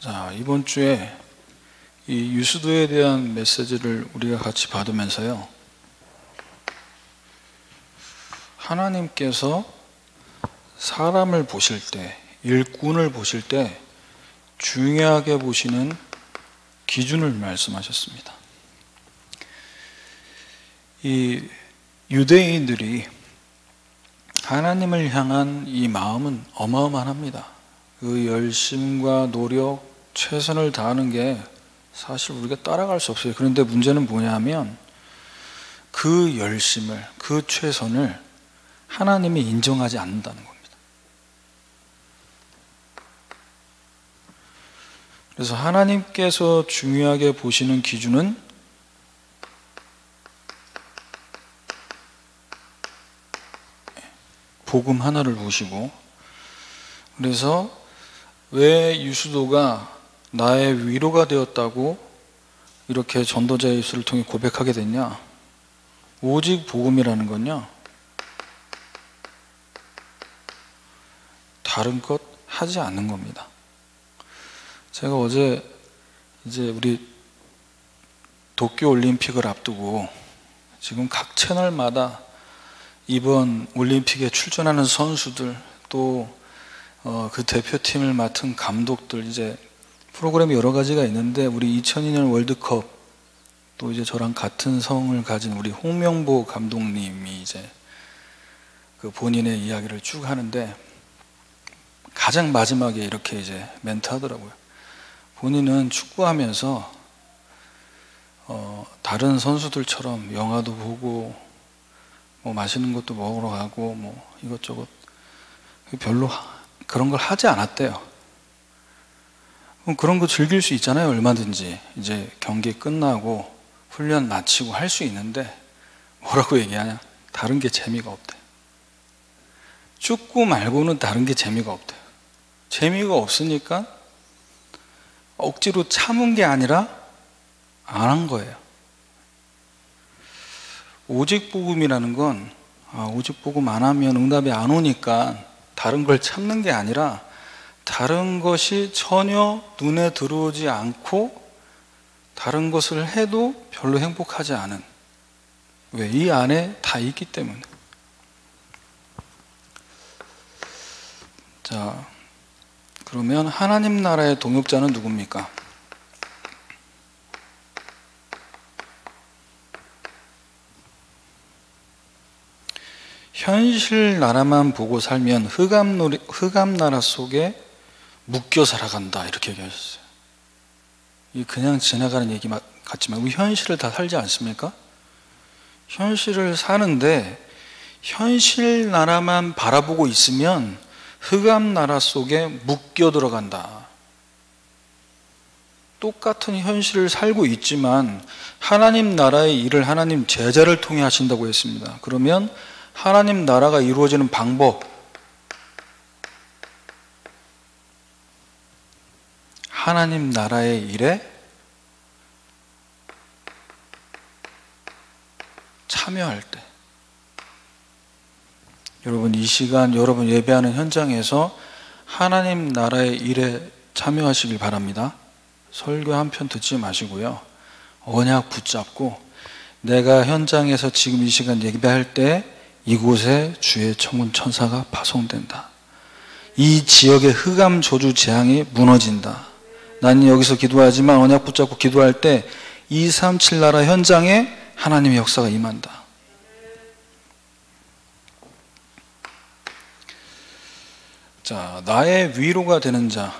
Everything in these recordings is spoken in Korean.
자, 이번 주에 이 유수도에 대한 메시지를 우리가 같이 받으면서요, 하나님께서 사람을 보실 때, 일꾼을 보실 때 중요하게 보시는 기준을 말씀하셨습니다. 이 유대인들이 하나님을 향한 이 마음은 어마어마합니다. 그 열심과 노력, 최선을 다하는 게 사실 우리가 따라갈 수 없어요. 그런데 문제는 뭐냐면 그 열심을, 그 최선을 하나님이 인정하지 않는다는 겁니다. 그래서 하나님께서 중요하게 보시는 기준은 복음 하나를 보시고, 그래서 왜 유수도가 나의 위로가 되었다고 이렇게 전도자의 입술을 통해 고백하게 됐냐? 오직 복음이라는 건요, 다른 것 하지 않는 겁니다. 제가 어제 이제 우리 도쿄올림픽을 앞두고 지금 각 채널마다 이번 올림픽에 출전하는 선수들, 또 그 대표팀을 맡은 감독들, 이제 프로그램이 여러 가지가 있는데, 우리 2002년 월드컵 또 이제 저랑 같은 성을 가진 우리 홍명보 감독님이 이제 그 본인의 이야기를 쭉 하는데, 가장 마지막에 이렇게 이제 멘트 하더라고요. 본인은 축구하면서 다른 선수들처럼 영화도 보고 뭐 맛있는 것도 먹으러 가고 뭐 이것저것 별로 그런 걸 하지 않았대요. 그런 거 즐길 수 있잖아요, 얼마든지. 이제 경기 끝나고 훈련 마치고 할 수 있는데 뭐라고 얘기하냐? 다른 게 재미가 없대. 축구 말고는 다른 게 재미가 없대요. 재미가 없으니까 억지로 참은 게 아니라 안 한 거예요. 오직 복음이라는 건 오직 복음 안 하면 응답이 안 오니까 다른 걸 참는 게 아니라, 다른 것이 전혀 눈에 들어오지 않고 다른 것을 해도 별로 행복하지 않은, 왜? 이 안에 다 있기 때문에. 자, 그러면 하나님 나라의 동역자는 누굽니까? 현실 나라만 보고 살면 흑암 나라 속에 묶여 살아간다, 이렇게 얘기하셨어요. 이 그냥 지나가는 얘기 같지만 우리 현실을 다 살지 않습니까? 현실을 사는데 현실 나라만 바라보고 있으면 흑암 나라 속에 묶여 들어간다. 똑같은 현실을 살고 있지만 하나님 나라의 일을 하나님 제자를 통해 하신다고 했습니다. 그러면 하나님 나라가 이루어지는 방법, 하나님 나라의 일에 참여할 때, 여러분 이 시간 여러분 예배하는 현장에서 하나님 나라의 일에 참여하시길 바랍니다. 설교 한 편 듣지 마시고요, 언약 붙잡고 내가 현장에서 지금 이 시간 예배할 때 이곳에 주의 천군 천사가 파송된다. 이 지역의 흑암 저주 재앙이 무너진다. 나는 여기서 기도하지만 언약 붙잡고 기도할 때 237 나라 현장에 하나님의 역사가 임한다. 자, 나의 위로가 되는 자.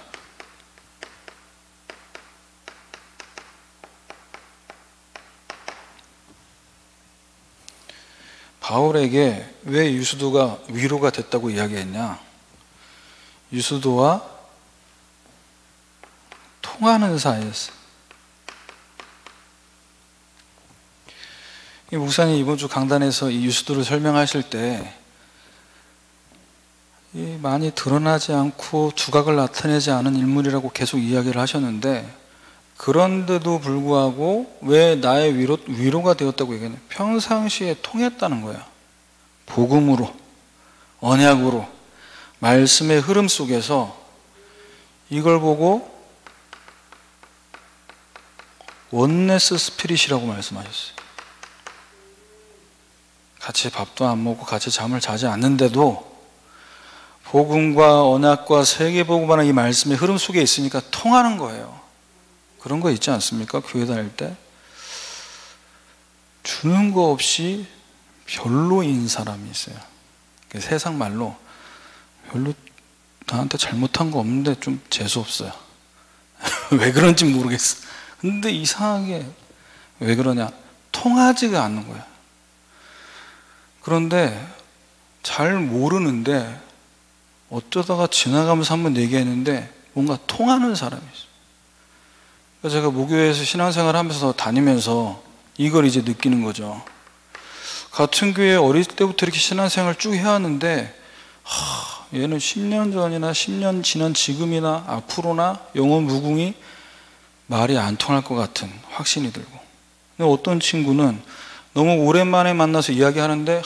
바울에게 왜 유수도가 위로가 됐다고 이야기했냐? 유수도와 통하는 사이였어요. 이 목사님 이번 주 강단에서 이 유수도를 설명하실 때 많이 드러나지 않고 두각을 나타내지 않은 인물이라고 계속 이야기를 하셨는데, 그런데도 불구하고 왜 나의 위로가 되었다고 얘기하냐? 평상시에 통했다는 거야. 복음으로, 언약으로, 말씀의 흐름 속에서 이걸 보고 원네스 스피릿이라고 말씀하셨어요. 같이 밥도 안 먹고 같이 잠을 자지 않는데도 복음과 언약과 세계복음이라는 이 말씀의 흐름 속에 있으니까 통하는 거예요. 그런 거 있지 않습니까? 교회 다닐 때 주는 거 없이 별로인 사람이 있어요. 세상 말로 별로 나한테 잘못한 거 없는데 좀 재수없어요. 왜 그런지 모르겠어. 근데 이상하게 왜 그러냐? 통하지가 않는 거야. 그런데 잘 모르는데 어쩌다가 지나가면서 한번 얘기했는데 뭔가 통하는 사람이 있어요. 그래서 제가 무교회에서 신앙생활 하면서 다니면서 이걸 이제 느끼는 거죠. 같은 교회 어릴 때부터 이렇게 신앙생활 쭉 해왔는데 얘는 10년 전이나 10년 지난 지금이나 앞으로나 영원 무궁히 말이 안 통할 것 같은 확신이 들고, 근데 어떤 친구는 너무 오랜만에 만나서 이야기하는데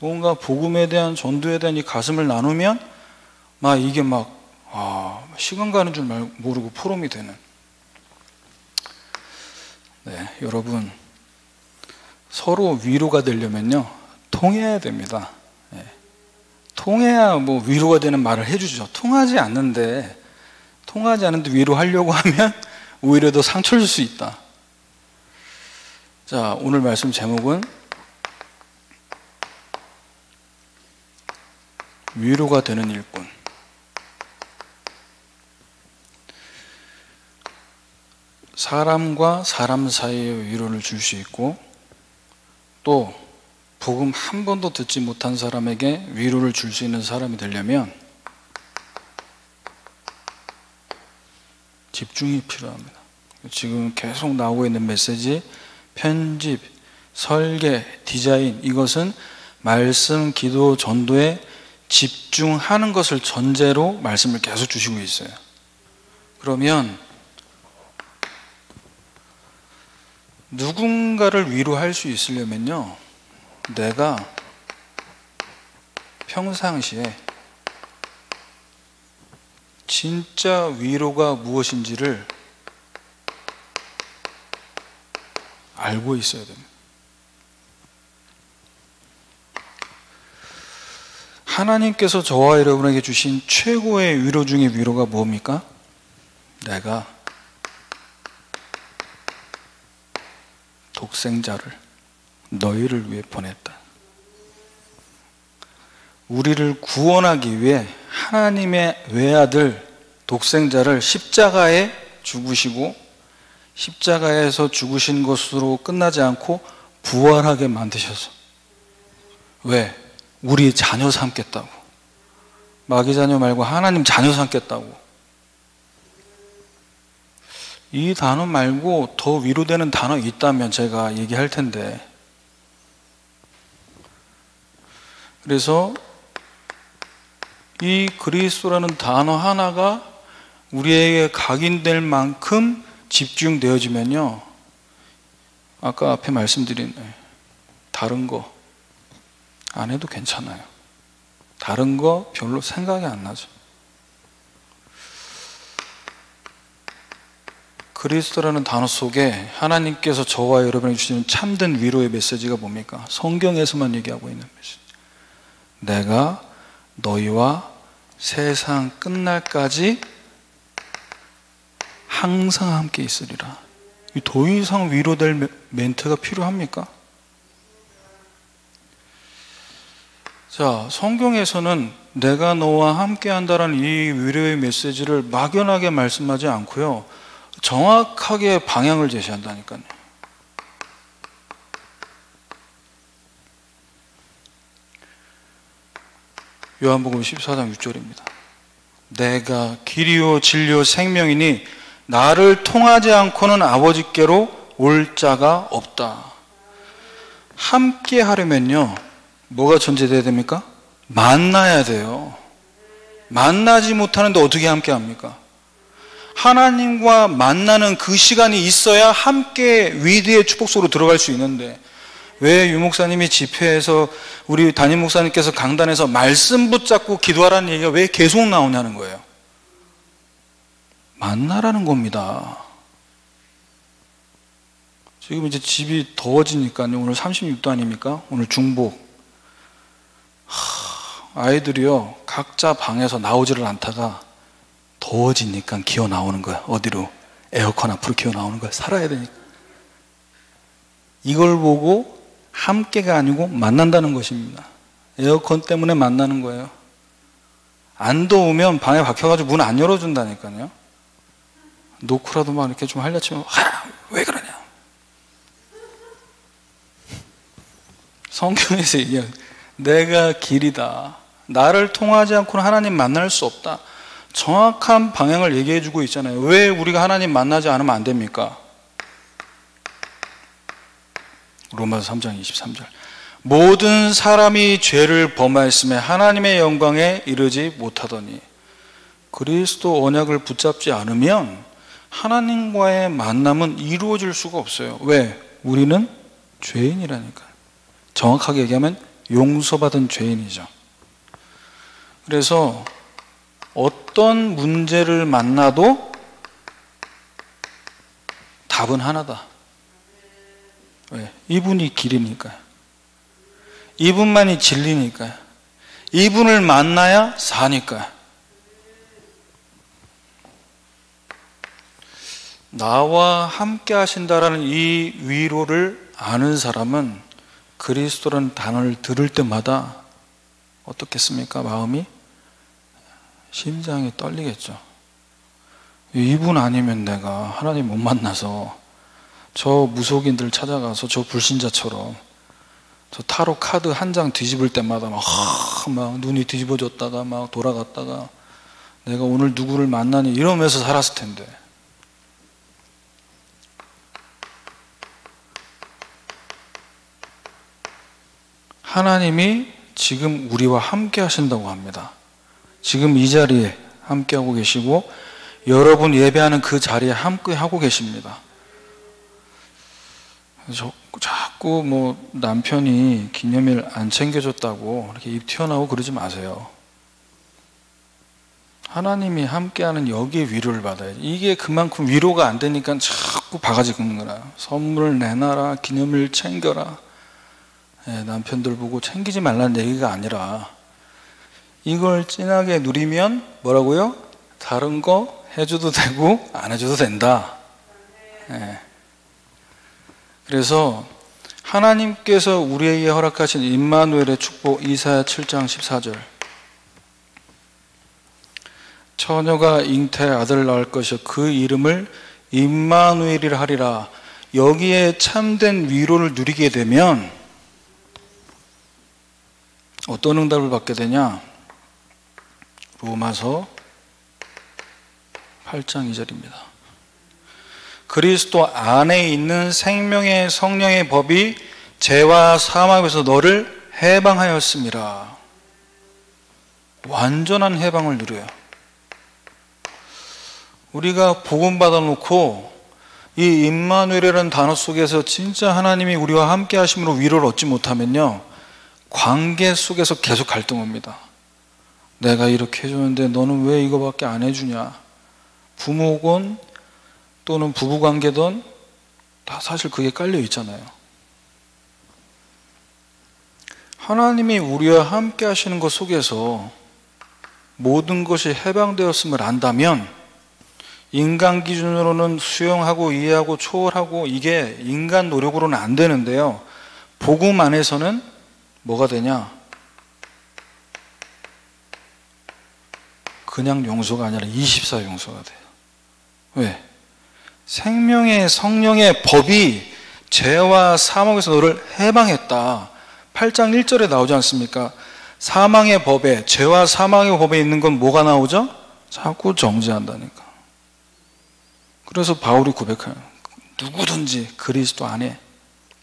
뭔가 복음에 대한 전도에 대한 이 가슴을 나누면 막 이게 막 시간 가는 줄 모르고 포럼이 되는. 네, 여러분 서로 위로가 되려면요 통해야 됩니다. 네. 통해야 뭐 위로가 되는 말을 해주죠. 통하지 않는데 위로하려고 하면 오히려 더 상처를 줄 수 있다. 자, 오늘 말씀 제목은 위로가 되는 일꾼. 사람과 사람 사이의 위로를 줄 수 있고, 또 복음 한 번도 듣지 못한 사람에게 위로를 줄 수 있는 사람이 되려면 집중이 필요합니다. 지금 계속 나오고 있는 메시지, 편집, 설계, 디자인, 이것은 말씀, 기도, 전도에 집중하는 것을 전제로 말씀을 계속 주시고 있어요. 그러면 누군가를 위로할 수 있으려면요, 내가 평상시에 진짜 위로가 무엇인지를 알고 있어야 됩니다. 하나님께서 저와 여러분에게 주신 최고의 위로 중의 위로가 뭡니까? 내가 독생자를 너희를 위해 보냈다. 우리를 구원하기 위해 하나님의 외아들 독생자를 십자가에 죽으시고, 십자가에서 죽으신 것으로 끝나지 않고 부활하게 만드셔서, 왜? 우리 자녀 삼겠다고. 마귀 자녀 말고 하나님 자녀 삼겠다고. 이 단어 말고 더 위로되는 단어 있다면 제가 얘기할 텐데, 그래서 이 그리스도라는 단어 하나가 우리에게 각인될 만큼 집중되어지면요, 아까 앞에 말씀드린 다른 거 안 해도 괜찮아요. 다른 거 별로 생각이 안 나죠. 그리스도라는 단어 속에 하나님께서 저와 여러분에게 주시는 참된 위로의 메시지가 뭡니까? 성경에서만 얘기하고 있는 메시지. 내가 너희와 세상 끝날까지 항상 함께 있으리라. 더 이상 위로될 멘트가 필요합니까? 자, 성경에서는 내가 너와 함께 한다는 이 위로의 메시지를 막연하게 말씀하지 않고요, 정확하게 방향을 제시한다니까요. 요한복음 14장 6절입니다. 내가 길이요 진리요 생명이니 나를 통하지 않고는 아버지께로 올 자가 없다. 함께 하려면요, 뭐가 전제돼야 됩니까? 만나야 돼요. 만나지 못하는데 어떻게 함께 합니까? 하나님과 만나는 그 시간이 있어야 함께 위대의 축복 속으로 들어갈 수 있는데, 왜 유목사님이 집회에서 우리 담임 목사님께서 강단에서 말씀 붙잡고 기도하라는 얘기가 왜 계속 나오냐는 거예요. 만나라는 겁니다. 지금 이제 집이 더워지니까요. 오늘 36도 아닙니까? 오늘 중복. 아이들이요, 각자 방에서 나오지를 않다가 더워지니까 기어 나오는 거야. 어디로? 에어컨 앞으로 기어 나오는 거야. 살아야 되니까. 이걸 보고 함께가 아니고 만난다는 것입니다. 에어컨 때문에 만나는 거예요. 안 더우면 방에 박혀가지고 문 안 열어준다니까요. 노크라도 막 이렇게 좀 하려치면 왜 그러냐. 성경에서 얘기해요. 내가 길이다. 나를 통하지 않고는 하나님 만날 수 없다. 정확한 방향을 얘기해 주고 있잖아요. 왜 우리가 하나님 만나지 않으면 안 됩니까? 로마서 3장 23절. 모든 사람이 죄를 범하였음에 하나님의 영광에 이르지 못하더니. 그리스도 언약을 붙잡지 않으면 하나님과의 만남은 이루어질 수가 없어요. 왜? 우리는 죄인이라니까. 정확하게 얘기하면 용서받은 죄인이죠. 그래서 어떤 문제를 만나도 답은 하나다. 왜? 이분이 길이니까요. 이분만이 진리니까요. 이분을 만나야 사니까요. 나와 함께 하신다라는 이 위로를 아는 사람은 그리스도라는 단어를 들을 때마다 어떻겠습니까? 마음이? 심장이 떨리겠죠. 이분 아니면 내가 하나님 못 만나서 저 무속인들 찾아가서 저 불신자처럼 저 타로 카드 한 장 뒤집을 때마다 막 눈이 뒤집어졌다가 막 돌아갔다가 내가 오늘 누구를 만나니 이러면서 살았을 텐데. 하나님이 지금 우리와 함께 하신다고 합니다. 지금 이 자리에 함께 하고 계시고 여러분 예배하는 그 자리에 함께 하고 계십니다. 자꾸 뭐 남편이 기념일 안 챙겨줬다고 이렇게 입 튀어나오고 그러지 마세요. 하나님이 함께하는 여기에 위로를 받아야지. 이게 그만큼 위로가 안 되니까 자꾸 바가지 긁는 거라. 선물을 내놔라, 기념일 챙겨라. 남편들 보고 챙기지 말라는 얘기가 아니라 이걸 진하게 누리면 뭐라고요? 다른 거 해줘도 되고 안 해줘도 된다. 그래서 하나님께서 우리에게 허락하신 임마누엘의 축복 이사야 7장 14절. 처녀가 잉태에 아들을 낳을 것이요 그 이름을 임마누엘이라 하리라. 여기에 참된 위로를 누리게 되면 어떤 응답을 받게 되냐? 로마서 8장 2절입니다. 그리스도 안에 있는 생명의 성령의 법이 죄와 사망에서 너를 해방하였습니다. 완전한 해방을 누려요. 우리가 복음 받아놓고 이 임마누엘이라는 단어 속에서 진짜 하나님이 우리와 함께 하심으로 위로를 얻지 못하면요, 관계 속에서 계속 갈등합니다. 내가 이렇게 해주는데 너는 왜 이거밖에 안 해주냐. 부모건 또는 부부관계든 다 사실 그게 깔려 있잖아요. 하나님이 우리와 함께 하시는 것 속에서 모든 것이 해방되었음을 안다면 인간 기준으로는 수용하고 이해하고 초월하고 이게 인간 노력으로는 안 되는데요, 복음 안에서는 뭐가 되냐? 그냥 용서가 아니라 24 용서가 돼요. 왜? 생명의 성령의 법이 죄와 사망에서 너를 해방했다. 8장 1절에 나오지 않습니까? 사망의 법에, 죄와 사망의 법에 있는 건 뭐가 나오죠? 자꾸 정죄한다니까. 그래서 바울이 고백해요. 누구든지 그리스도 안에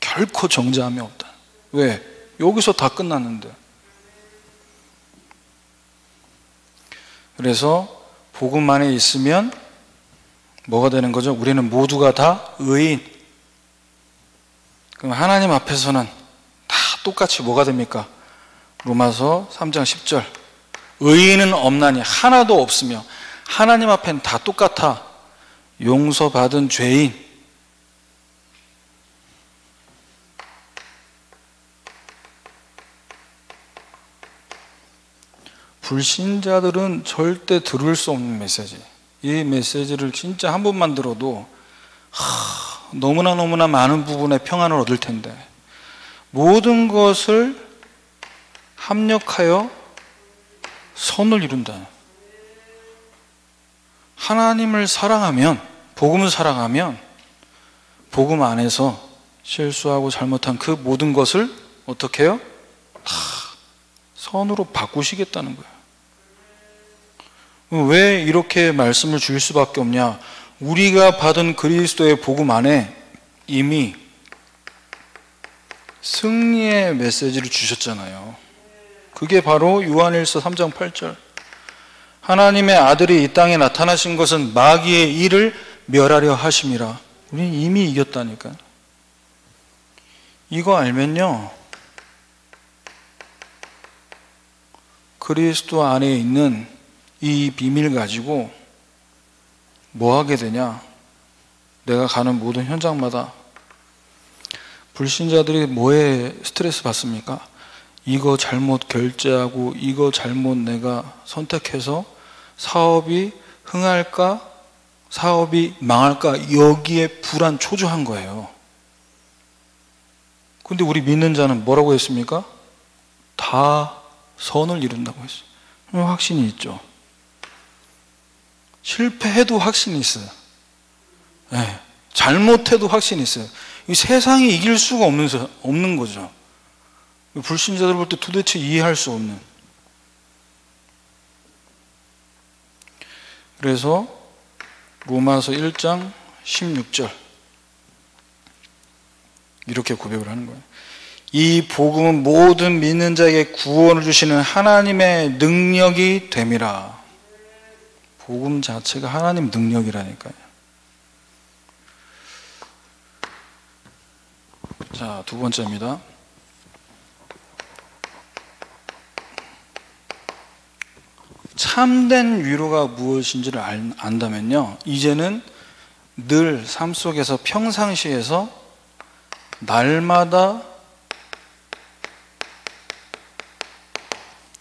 결코 정죄함이 없다. 왜? 여기서 다 끝났는데. 그래서 복음 안에 있으면 뭐가 되는 거죠? 우리는 모두가 다 의인. 그럼 하나님 앞에서는 다 똑같이 뭐가 됩니까? 로마서 3장 10절. 의인은 없나니 하나도 없으며 하나님 앞엔 다 똑같아. 용서받은 죄인. 불신자들은 절대 들을 수 없는 메시지. 이 메시지를 진짜 한 번만 들어도 너무나 많은 부분에 평안을 얻을 텐데, 모든 것을 합력하여 선을 이룬다. 하나님을 사랑하면, 복음을 사랑하면 복음 안에서 실수하고 잘못한 그 모든 것을 어떻게 해요? 다 선으로 바꾸시겠다는 거예요. 왜 이렇게 말씀을 주실 수밖에 없냐? 우리가 받은 그리스도의 복음 안에 이미 승리의 메시지를 주셨잖아요. 그게 바로 요한일서 3장 8절. 하나님의 아들이 이 땅에 나타나신 것은 마귀의 일을 멸하려 하심이라. 우리는 이미 이겼다니까요. 이거 알면요, 그리스도 안에 있는 이 비밀 가지고 뭐 하게 되냐? 내가 가는 모든 현장마다 불신자들이 뭐에 스트레스 받습니까? 이거 잘못 결제하고 이거 잘못 내가 선택해서 사업이 흥할까? 사업이 망할까? 여기에 불안 초조한 거예요. 근데 우리 믿는 자는 뭐라고 했습니까? 다 선을 이룬다고 했어요. 확신이 있죠. 실패해도 확신이 있어요. 네. 잘못해도 확신이 있어요. 이 세상이 이길 수가 없는 거죠. 불신자들 볼 때 도대체 이해할 수 없는. 그래서 로마서 1장 16절 이렇게 고백을 하는 거예요. 이 복음은 모든 믿는 자에게 구원을 주시는 하나님의 능력이 됨이라. 복음 자체가 하나님 능력이라니까요. 자, 두 번째입니다. 참된 위로가 무엇인지를 안다면요, 이제는 늘 삶 속에서 평상시에서 날마다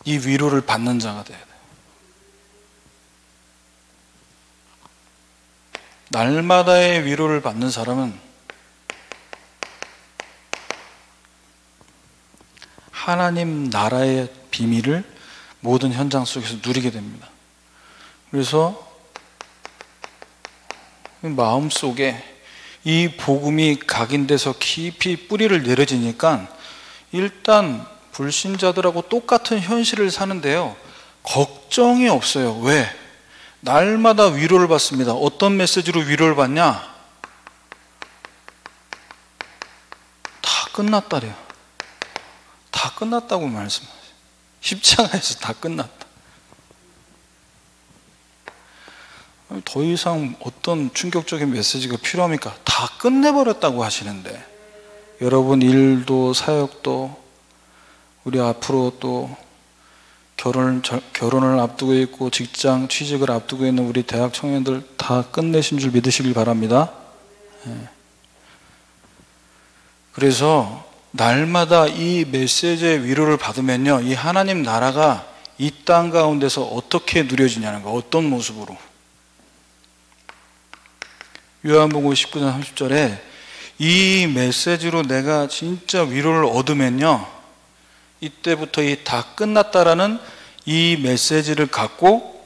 이 위로를 받는 자가 돼야 돼요. 날마다의 위로를 받는 사람은 하나님 나라의 비밀을 모든 현장 속에서 누리게 됩니다. 그래서 마음속에 이 복음이 각인돼서 깊이 뿌리를 내려지니까 일단 불신자들하고 똑같은 현실을 사는데요, 걱정이 없어요. 왜? 날마다 위로를 받습니다. 어떤 메시지로 위로를 받냐? 다 끝났다래요. 다 끝났다고 말씀하세요. 십자가에서 다 끝났다. 더 이상 어떤 충격적인 메시지가 필요합니까? 다 끝내버렸다고 하시는데, 여러분 일도 사역도 우리 앞으로 또 결혼을 앞두고 있고 직장 취직을 앞두고 있는 우리 대학 청년들 다 끝내신 줄 믿으시길 바랍니다. 그래서 날마다 이 메시지의 위로를 받으면요, 이 하나님 나라가 이 땅 가운데서 어떻게 누려지냐는 거, 어떤 모습으로. 요한복음 19장 30절에 이 메시지로 내가 진짜 위로를 얻으면요, 이때부터 이 다 끝났다라는 이 메시지를 갖고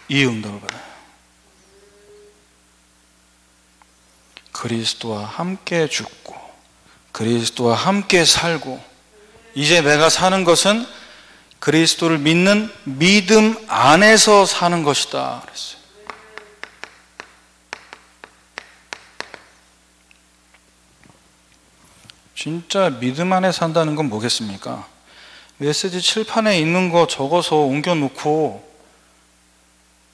이 응답을 받아요. 그리스도와 함께 죽고 그리스도와 함께 살고, 이제 내가 사는 것은 그리스도를 믿는 믿음 안에서 사는 것이다 그랬어요. 진짜 믿음 안에 산다는 건 뭐겠습니까? 메시지 칠판에 있는 거 적어서 옮겨놓고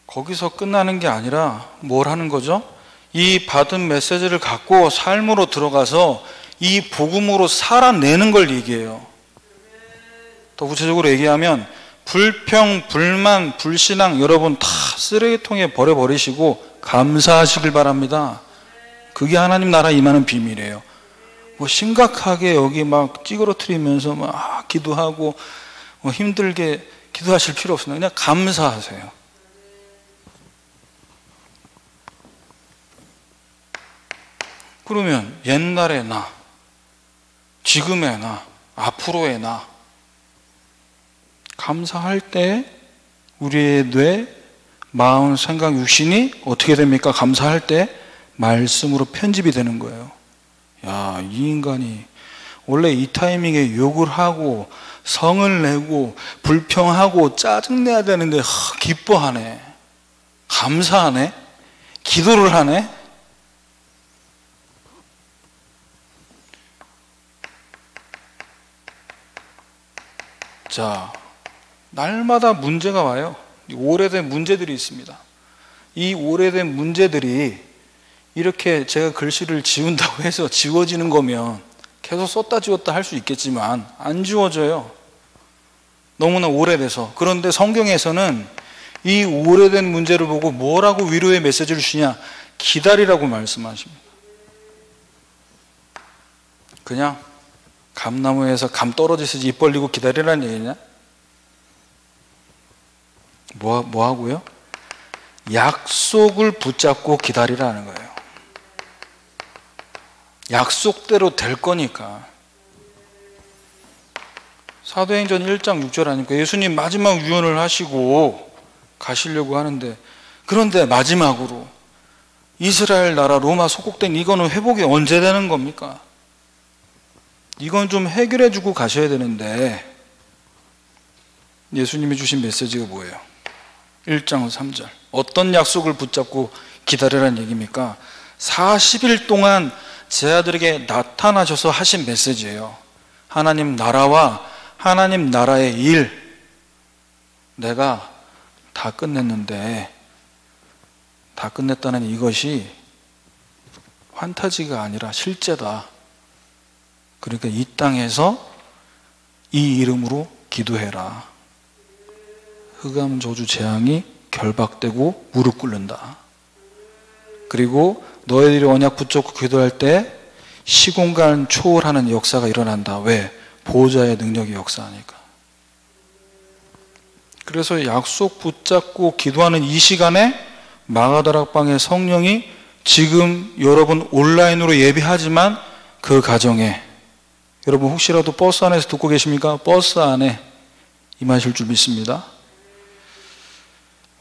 거기서 끝나는 게 아니라 뭘 하는 거죠? 이 받은 메시지를 갖고 삶으로 들어가서 이 복음으로 살아내는 걸 얘기해요. 더 구체적으로 얘기하면 불평, 불만, 불신앙 여러분 다 쓰레기통에 버려버리시고 감사하시길 바랍니다. 그게 하나님 나라 임하는 비밀이에요. 뭐 심각하게 여기 막 찌그러뜨리면서 막 기도하고 힘들게 기도하실 필요 없습니다. 그냥 감사하세요. 그러면 옛날의 나, 지금의 나, 앞으로의 나, 감사할 때 우리의 뇌, 마음, 생각, 육신이 어떻게 됩니까? 감사할 때 말씀으로 편집이 되는 거예요. 야, 이 인간이 원래 이 타이밍에 욕을 하고 성을 내고 불평하고 짜증내야 되는데 기뻐하네, 감사하네, 기도를 하네. 자, 날마다 문제가 와요. 오래된 문제들이 있습니다. 이 오래된 문제들이 이렇게 제가 글씨를 지운다고 해서 지워지는 거면 계속 썼다 지웠다 할 수 있겠지만 안 지워져요. 너무나 오래돼서. 그런데 성경에서는 이 오래된 문제를 보고 뭐라고 위로의 메시지를 주시냐? 기다리라고 말씀하십니다. 그냥 감나무에서 감 떨어지듯이 입 벌리고 기다리라는 얘기냐? 뭐 하고요? 약속을 붙잡고 기다리라는 거예요. 약속대로 될 거니까. 사도행전 1장 6절 아닙니까? 예수님 마지막 유언을 하시고 가시려고 하는데, 그런데 마지막으로 이스라엘 나라 로마 속국된 이거는 회복이 언제 되는 겁니까? 이건 좀 해결해 주고 가셔야 되는데 예수님이 주신 메시지가 뭐예요? 1장 3절. 어떤 약속을 붙잡고 기다리라는 얘기입니까? 40일 동안 제 아들에게 나타나셔서 하신 메시지예요. 하나님 나라와 하나님 나라의 일, 내가 다 끝냈는데, 다 끝냈다는 이것이 판타지가 아니라 실제다. 그러니까 이 땅에서 이 이름으로 기도해라. 흑암 저주 재앙이 결박되고 무릎 꿇는다. 그리고 너희들이 언약 붙잡고 기도할 때 시공간 초월하는 역사가 일어난다. 왜? 보호자의 능력이 역사하니까. 그래서 약속 붙잡고 기도하는 이 시간에 마가다락방의 성령이 지금 여러분 온라인으로 예배하지만 그 가정에, 여러분 혹시라도 버스 안에서 듣고 계십니까? 버스 안에 임하실 줄 믿습니다.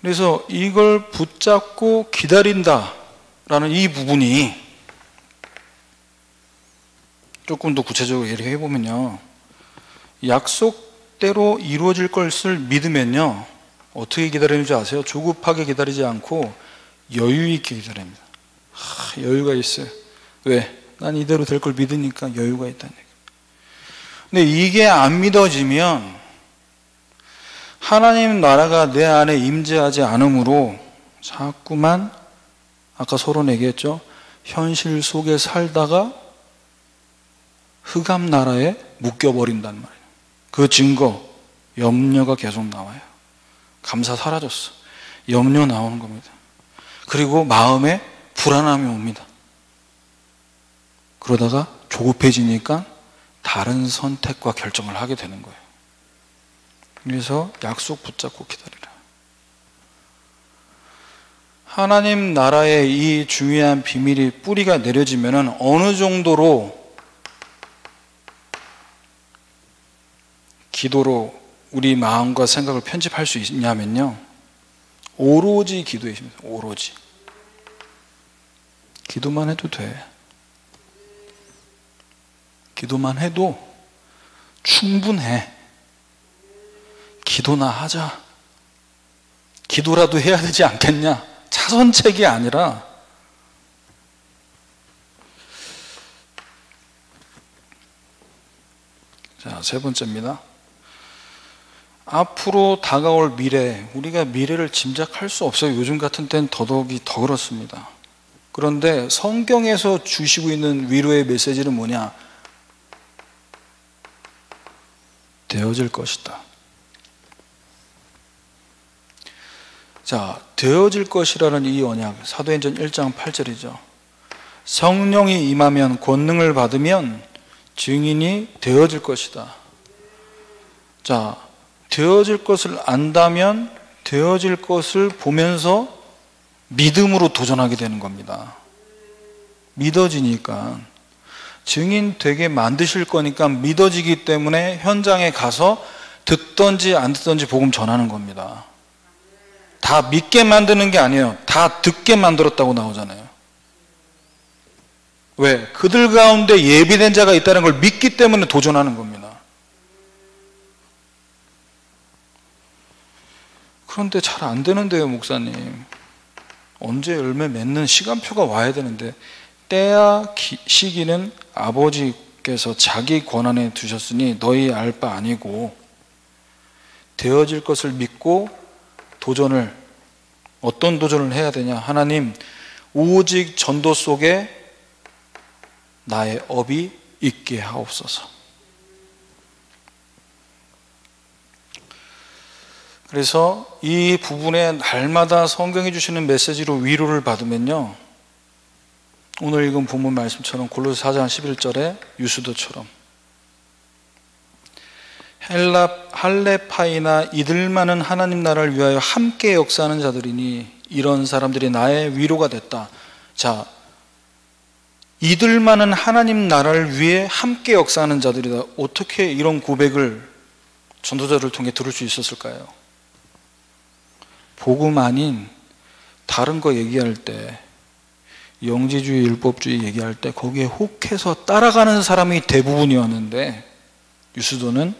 그래서 이걸 붙잡고 기다린다라는 이 부분이 조금 더 구체적으로 얘기해 보면요, 약속대로 이루어질 것을 믿으면요 어떻게 기다리는지 아세요? 조급하게 기다리지 않고 여유 있게 기다립니다. 여유가 있어요. 왜? 난 이대로 될 걸 믿으니까 여유가 있다는 얘기예요. 근데 이게 안 믿어지면 하나님 나라가 내 안에 임재하지 않으므로 자꾸만 아까 서로 얘기했죠. 현실 속에 살다가 흑암 나라에 묶여버린단 말이에요. 그 증거, 염려가 계속 나와요. 감사 사라졌어. 염려 나오는 겁니다. 그리고 마음에 불안함이 옵니다. 그러다가 조급해지니까 다른 선택과 결정을 하게 되는 거예요. 그래서 약속 붙잡고 기다리라. 하나님 나라의 이 중요한 비밀이 뿌리가 내려지면 어느 정도로 기도로 우리 마음과 생각을 편집할 수 있냐면요, 오로지 기도에 있습니다. 오로지 기도만 해도 돼. 기도만 해도 충분해. 기도나 하자. 기도라도 해야 되지 않겠냐? 차선책이 아니라. 자, 세 번째입니다. 앞으로 다가올 미래, 우리가 미래를 짐작할 수 없어요. 요즘 같은 때는 더더욱이 더 그렇습니다. 그런데 성경에서 주시고 있는 위로의 메시지는 뭐냐? 되어질 것이다. 자, 되어질 것이라는 이 언약, 사도행전 1장 8절이죠. 성령이 임하면, 권능을 받으면 증인이 되어질 것이다. 자, 되어질 것을 안다면 되어질 것을 보면서 믿음으로 도전하게 되는 겁니다. 믿어지니까. 증인 되게 만드실 거니까 믿어지기 때문에 현장에 가서 듣던지 안 듣던지 복음 전하는 겁니다. 다 믿게 만드는 게 아니에요. 다 듣게 만들었다고 나오잖아요. 왜? 그들 가운데 예비된 자가 있다는 걸 믿기 때문에 도전하는 겁니다. 그런데 잘 안 되는데요, 목사님. 언제 열매 맺는 시간표가 와야 되는데, 때와 시기는 아버지께서 자기 권한에 두셨으니 너희 알 바 아니고, 되어질 것을 믿고 도전을, 어떤 도전을 해야 되냐? 하나님, 오직 전도 속에 나의 업이 있게 하옵소서. 그래서 이 부분에 날마다 성경이 주시는 메시지로 위로를 받으면요, 오늘 읽은 본문 말씀처럼 골로새 4장 11절에 유수도처럼 할레파이나 이들만은 하나님 나라를 위하여 함께 역사하는 자들이니 이런 사람들이 나의 위로가 됐다. 자, 이들만은 하나님 나라를 위해 함께 역사하는 자들이다. 어떻게 이런 고백을 전도자를 통해 들을 수 있었을까요? 복음 아닌 다른 거 얘기할 때, 영지주의, 율법주의 얘기할 때 거기에 혹해서 따라가는 사람이 대부분이었는데, 유수도는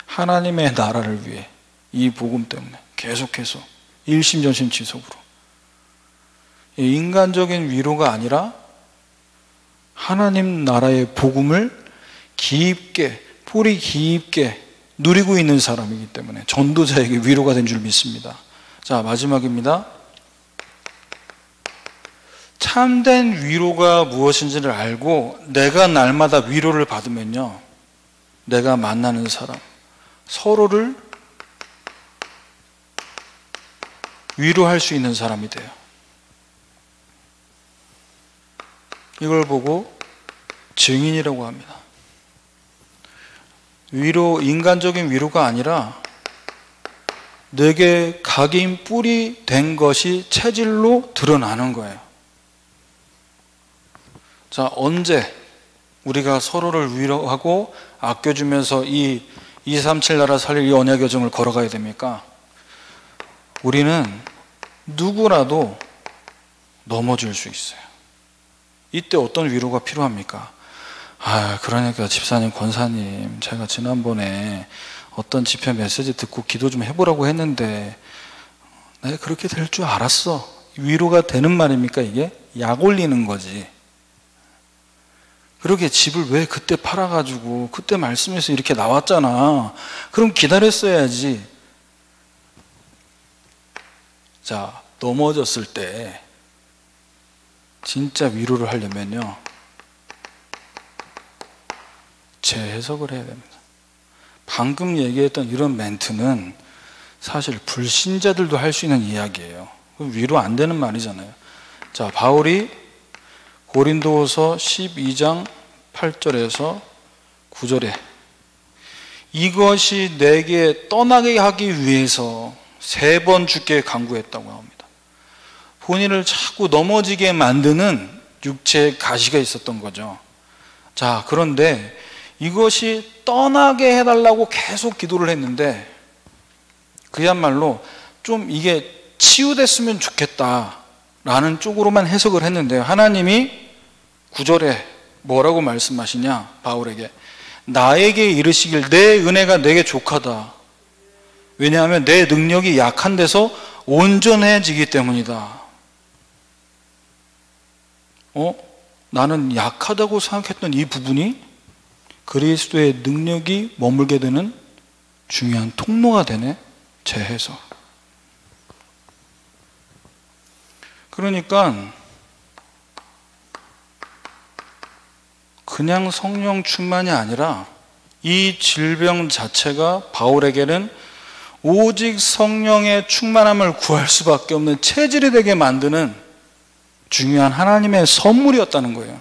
하나님의 나라를 위해 이 복음 때문에 계속해서 일심전심지속으로, 인간적인 위로가 아니라 하나님 나라의 복음을 깊게, 뿌리 깊게 누리고 있는 사람이기 때문에 전도자에게 위로가 된 줄 믿습니다. 자, 마지막입니다. 참된 위로가 무엇인지를 알고 내가 날마다 위로를 받으면요, 내가 만나는 사람, 서로를 위로할 수 있는 사람이 돼요. 이걸 보고 증인이라고 합니다. 위로, 인간적인 위로가 아니라 내게 각인 뿔이 된 것이 체질로 드러나는 거예요. 자, 언제 우리가 서로를 위로하고 아껴주면서 이 237 나라 살릴 이 언약 여정을 걸어가야 됩니까? 우리는 누구라도 넘어질 수 있어요. 이때 어떤 위로가 필요합니까? 그러니까 집사님, 권사님, 제가 지난번에 어떤 집회 메시지 듣고 기도 좀 해보라고 했는데 내가 그렇게 될 줄 알았어. 위로가 되는 말입니까? 이게 약 올리는 거지. 그러게 집을 왜 그때 팔아가지고 그때 말씀에서 이렇게 나왔잖아. 그럼 기다렸어야지. 자, 넘어졌을 때 진짜 위로를 하려면요, 재해석을 해야 됩니다. 방금 얘기했던 이런 멘트는 사실 불신자들도 할 수 있는 이야기예요. 위로 안 되는 말이잖아요. 자, 바울이 고린도후서 12장 8절에서 9절에 이것이 내게 떠나게 하기 위해서 3번 주께 간구했다고 합니다. 본인을 자꾸 넘어지게 만드는 육체의 가시가 있었던 거죠. 자, 그런데 이것이 떠나게 해달라고 계속 기도를 했는데 그야말로 좀 이게 치유됐으면 좋겠다라는 쪽으로만 해석을 했는데요, 하나님이 9절에 뭐라고 말씀하시냐, 바울에게 나에게 이르시길 내 은혜가 내게 족하다. 왜냐하면 내 능력이 약한 데서 온전해지기 때문이다. 나는 약하다고 생각했던 이 부분이 그리스도의 능력이 머물게 되는 중요한 통로가 되네. 재해석. 그러니까 그냥 성령 충만이 아니라 이 질병 자체가 바울에게는 오직 성령의 충만함을 구할 수밖에 없는 체질이 되게 만드는 중요한 하나님의 선물이었다는 거예요.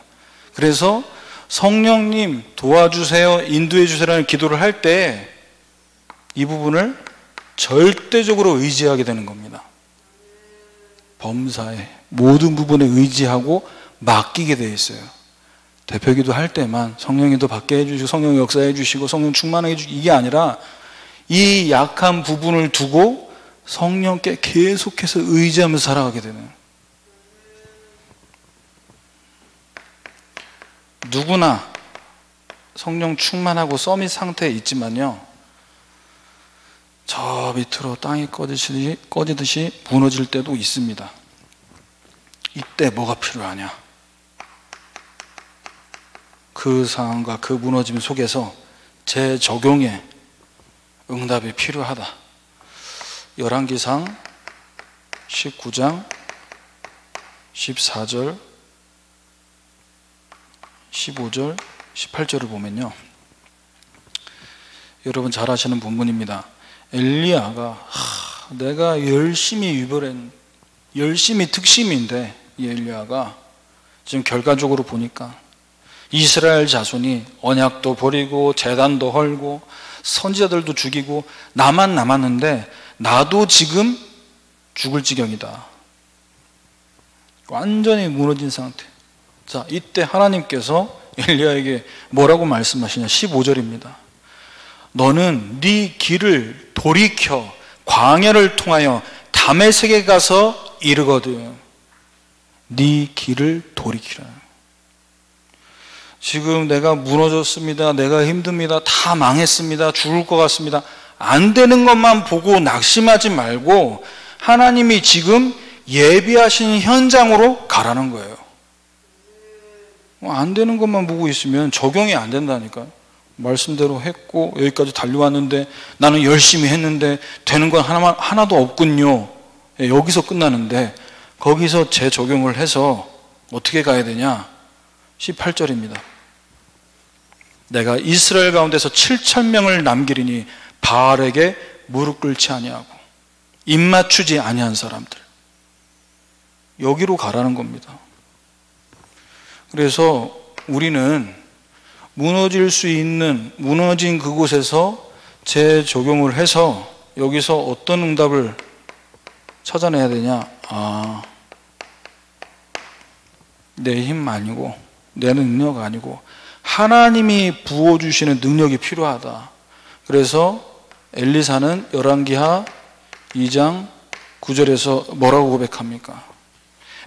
그래서 성령님 도와주세요, 인도해 주세요라는 기도를 할 때 이 부분을 절대적으로 의지하게 되는 겁니다. 범사에 모든 부분에 의지하고 맡기게 되어 있어요. 대표기도 할 때만 성령님도 받게 해주시고 성령 역사해 주시고 성령 충만하게 해주시고 이게 아니라 이 약한 부분을 두고 성령께 계속해서 의지하면서 살아가게 되는, 누구나 성령 충만하고 서밋 상태에 있지만요, 저 밑으로 땅이 꺼지듯이 무너질 때도 있습니다. 이때 뭐가 필요하냐? 그 상황과 그 무너짐 속에서 재적용의 응답이 필요하다. 열왕기상 19장 14절 15절 18절을 보면요, 여러분 잘 아시는 본문입니다. 엘리야가 내가 열심히 열심히 특심인데, 이 엘리야가 지금 결과적으로 보니까 이스라엘 자손이 언약도 버리고 제단도 헐고 선지자들도 죽이고 나만 남았는데 나도 지금 죽을 지경이다. 완전히 무너진 상태. 자, 이때 하나님께서 엘리야에게 뭐라고 말씀하시냐? 15절입니다. 너는 네 길을 돌이켜 광야를 통하여 다메섹에 가서 이르거든. 네 길을 돌이키라. 지금 내가 무너졌습니다. 내가 힘듭니다. 다 망했습니다. 죽을 것 같습니다. 안 되는 것만 보고 낙심하지 말고 하나님이 지금 예비하신 현장으로 가라는 거예요. 안 되는 것만 보고 있으면 적용이 안 된다니까요. 말씀대로 했고 여기까지 달려왔는데 나는 열심히 했는데 되는 건 하나도 없군요. 여기서 끝나는데 거기서 재적용을 해서 어떻게 가야 되냐? 18절입니다. 내가 이스라엘 가운데서 7,000명을 남기리니 바알에게 무릎 꿇지 아니하고 입 맞추지 아니한 사람들, 여기로 가라는 겁니다. 그래서 우리는 무너질 수 있는, 무너진 그곳에서 재적용을 해서 여기서 어떤 응답을 찾아내야 되냐? 내 힘 아니고 내 능력 아니고 하나님이 부어주시는 능력이 필요하다. 그래서 엘리사는 열왕기하 2장 9절에서 뭐라고 고백합니까?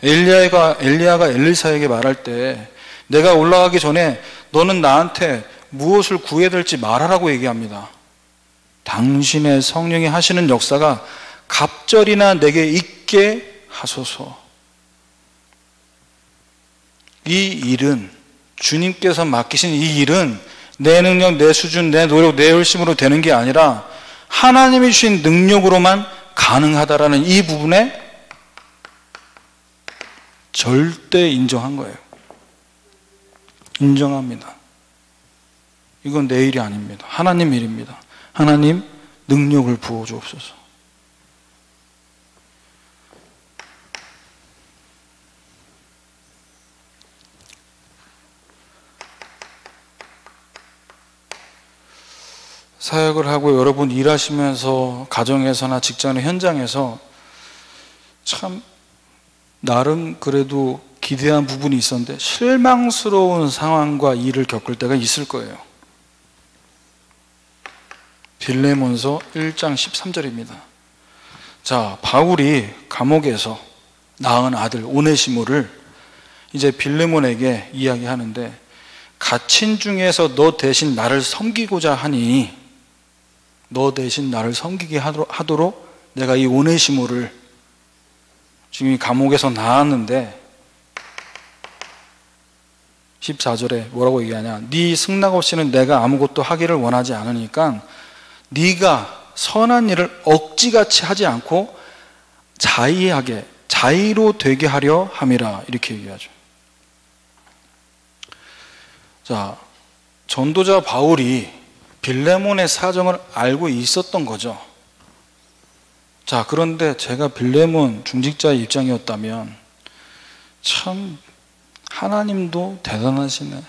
엘리야가 엘리사에게 말할 때 내가 올라가기 전에 너는 나한테 무엇을 구해야 될지 말하라고 얘기합니다. 당신의 성령이 하시는 역사가 갑절이나 내게 있게 하소서. 이 일은, 주님께서 맡기신 이 일은 내 능력, 내 수준, 내 노력, 내 열심으로 되는 게 아니라 하나님이 주신 능력으로만 가능하다라는 이 부분에 절대 인정한 거예요. 인정합니다. 이건 내 일이 아닙니다. 하나님 일입니다. 하나님 능력을 부어주옵소서. 사역을 하고 여러분 일하시면서 가정에서나 직장의 현장에서 참 나름 그래도 기대한 부분이 있었는데 실망스러운 상황과 일을 겪을 때가 있을 거예요. 빌레몬서 1장 13절입니다. 자, 바울이 감옥에서 낳은 아들 오네시모를 이제 빌레몬에게 이야기하는데, 갇힌 중에서 너 대신 나를 섬기고자 하니 너 대신 나를 섬기게 하도록 내가 이 오네시모를, 지금 이 감옥에서 나왔는데 14절에 뭐라고 얘기하냐? 네 승낙 없이는 내가 아무것도 하기를 원하지 않으니까 네가 선한 일을 억지같이 하지 않고 자의하게, 자의로 되게 하려 함이라, 이렇게 얘기하죠. 자, 전도자 바울이 빌레몬의 사정을 알고 있었던 거죠. 자, 그런데 제가 빌레몬 중직자의 입장이었다면 참 하나님도 대단하시네.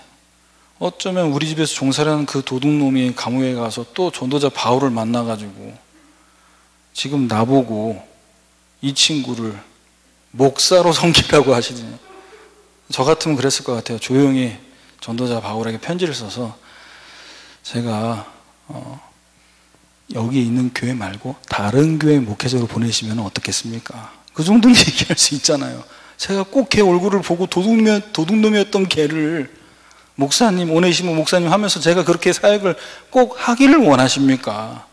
어쩌면 우리 집에서 종살이하는 그 도둑놈이 감옥에 가서 또 전도자 바울을 만나가지고 지금 나보고 이 친구를 목사로 섬기라고 하시더니, 저 같으면 그랬을 것 같아요. 조용히 전도자 바울에게 편지를 써서 제가 여기 있는 교회 말고 다른 교회 목회자로 보내시면 어떻겠습니까? 그 정도는 얘기할 수 있잖아요. 제가 꼭 걔 얼굴을 보고 도둑놈이었던 걔를 목사님, 오네시모 목사님 하면서 제가 그렇게 사역을 꼭 하기를 원하십니까?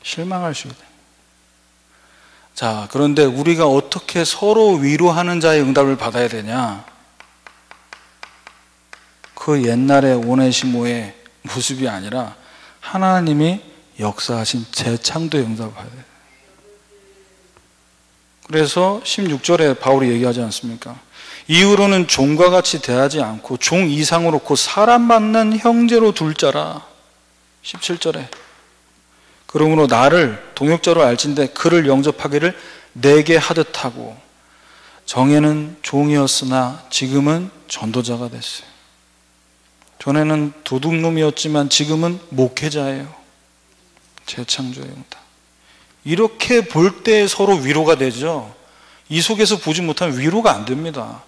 실망할 수 있다. 자, 그런데 우리가 어떻게 서로 위로하는 자의 응답을 받아야 되냐? 그 옛날의 오네시모의 모습이 아니라 하나님이 역사하신 재창조의 응답을 받아야 돼요. 그래서 16절에 바울이 얘기하지 않습니까? 이후로는 종과 같이 대하지 않고 종 이상으로 곧 사람 맞는 형제로 둘 자라. 17절에 그러므로 나를 동역자로 알진대 그를 영접하기를 내게 하듯 하고, 정에는 종이었으나 지금은 전도자가 됐어요. 전에는 도둑놈이었지만 지금은 목회자예요. 재창조의 응답. 이렇게 볼 때 서로 위로가 되죠. 이 속에서 보지 못하면 위로가 안 됩니다.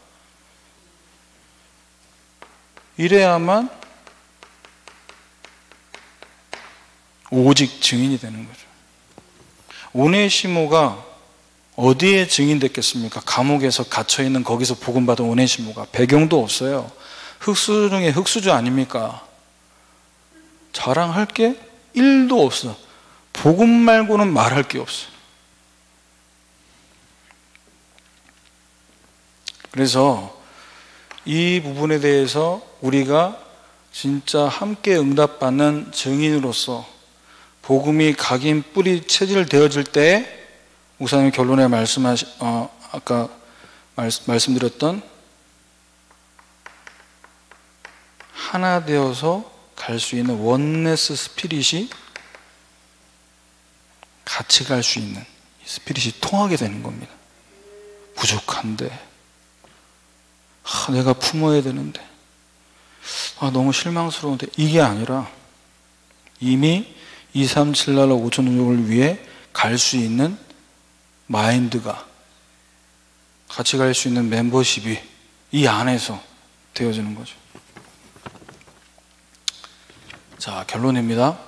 이래야만 오직 증인이 되는 거죠. 오네시모가 어디에 증인됐겠습니까? 감옥에서 갇혀있는 거기서 복음받은 오네시모가. 배경도 없어요. 흙수저 중에 흙수저 아닙니까? 자랑할 게 1도 없어. 복음 말고는 말할 게 없어. 그래서 이 부분에 대해서 우리가 진짜 함께 응답받는 증인으로서 복음이 각인 뿌리 체질 되어질 때, 목사님 결론에 아까 말씀드렸던 하나 되어서 갈 수 있는 원네스 스피릿이, 같이 갈 수 있는 스피릿이 통하게 되는 겁니다. 부족한데, 내가 품어야 되는데, 너무 실망스러운데, 이게 아니라 이미 237나라 5천 종족을 위해 갈 수 있는 마인드가, 같이 갈 수 있는 멤버십이 이 안에서 되어지는 거죠. 자, 결론입니다.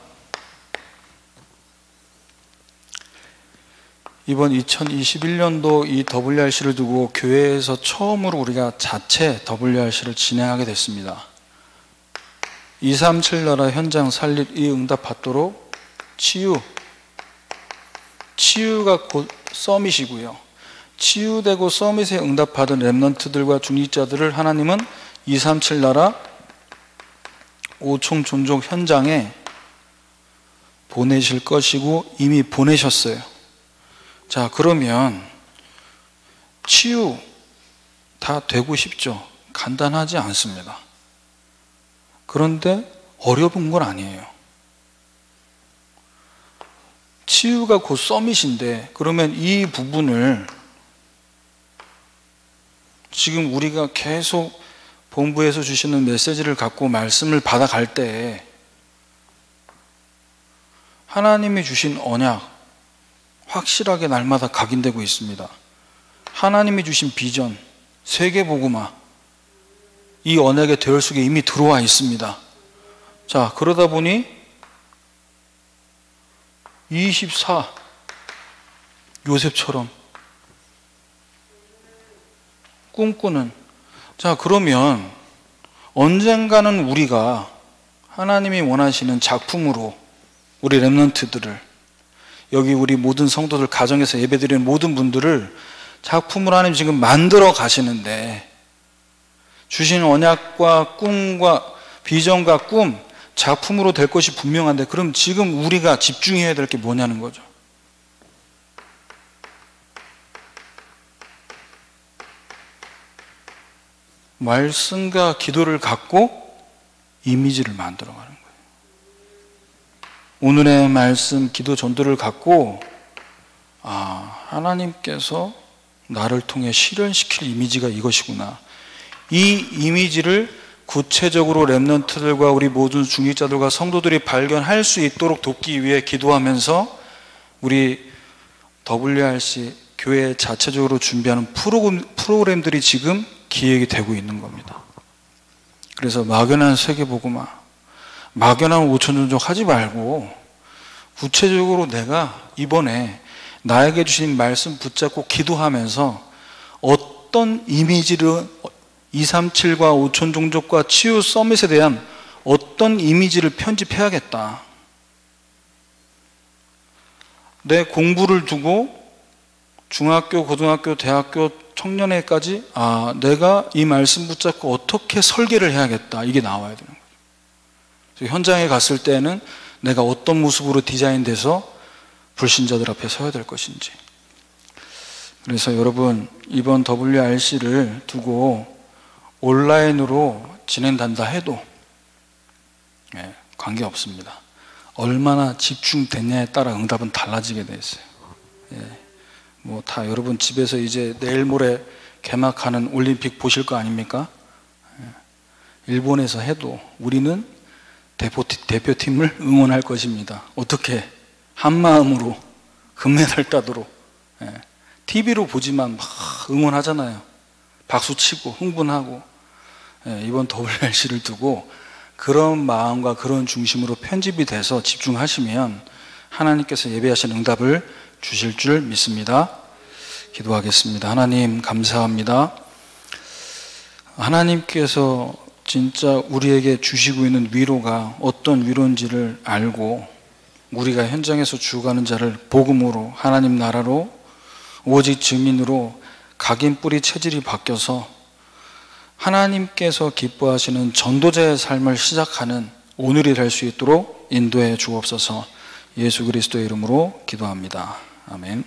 이번 2021년도 이 WRC를 두고 교회에서 처음으로 우리가 자체 WRC를 진행하게 됐습니다. 237나라 현장 살릴 이 응답 받도록 치유가 곧 서밋이고요. 치유되고 서밋에 응답 받은 렘넌트들과 중직자들을 하나님은 237나라 5총 종족 현장에 보내실 것이고 이미 보내셨어요. 자, 그러면 치유 다 되고 싶죠? 간단하지 않습니다. 그런데 어려운 건 아니에요. 치유가 곧 서밋인데, 그러면 이 부분을 지금 우리가 계속 본부에서 주시는 메시지를 갖고 말씀을 받아갈 때 하나님이 주신 언약 확실하게 날마다 각인되고 있습니다. 하나님이 주신 비전, 세계복음화, 이 언약의 대열 속에 이미 들어와 있습니다. 자, 그러다 보니 24 요셉처럼 꿈꾸는, 자, 그러면 언젠가는 우리가 하나님이 원하시는 작품으로 우리 렘넌트들을, 여기 우리 모든 성도들 가정에서 예배드리는 모든 분들을 작품으로 하나님 지금 만들어 가시는데, 주신 언약과 꿈과 비전과 꿈, 작품으로 될 것이 분명한데, 그럼 지금 우리가 집중해야 될 게 뭐냐는 거죠. 말씀과 기도를 갖고 이미지를 만들어가는 거예요. 오늘의 말씀, 기도, 전도를 갖고 하나님께서 나를 통해 실현시킬 이미지가 이것이구나. 이 이미지를 구체적으로 렘넌트들과 우리 모든 중직자들과 성도들이 발견할 수 있도록 돕기 위해 기도하면서 우리 WRC 교회 자체적으로 준비하는 프로그램들이 지금 기획이 되고 있는 겁니다. 그래서 막연한 세계복음화, 막연한 5천전적 하지 말고 구체적으로 내가 이번에 나에게 주신 말씀 붙잡고 기도하면서 어떤 이미지를 237과 5천 종족과 치유 서밋에 대한 어떤 이미지를 편집해야겠다. 내 공부를 두고 중학교, 고등학교, 대학교, 청년회까지 내가 이 말씀 붙잡고 어떻게 설계를 해야겠다. 이게 나와야 되는 거죠. 현장에 갔을 때는 내가 어떤 모습으로 디자인돼서 불신자들 앞에 서야 될 것인지. 그래서 여러분 이번 WRC를 두고 온라인으로 진행된다 해도 관계없습니다. 얼마나 집중됐냐에 따라 응답은 달라지게 돼 있어요. 뭐 다 여러분 집에서 이제 내일 모레 개막하는 올림픽 보실 거 아닙니까? 일본에서 해도 우리는 대표팀을 응원할 것입니다. 어떻게? 한마음으로 금메달 따도록. TV로 보지만 막 응원하잖아요. 박수치고 흥분하고. 이번 WRC를 두고 그런 마음과 그런 중심으로 편집이 돼서 집중하시면 하나님께서 예배하신 응답을 주실 줄 믿습니다. 기도하겠습니다. 하나님 감사합니다. 하나님께서 진짜 우리에게 주시고 있는 위로가 어떤 위로인지를 알고 우리가 현장에서 죽어가는 자를 복음으로 하나님 나라로 오직 증인으로 각인 뿌리 체질이 바뀌어서 하나님께서 기뻐하시는 전도자의 삶을 시작하는 오늘이 될 수 있도록 인도해 주옵소서. 예수 그리스도의 이름으로 기도합니다. 아멘.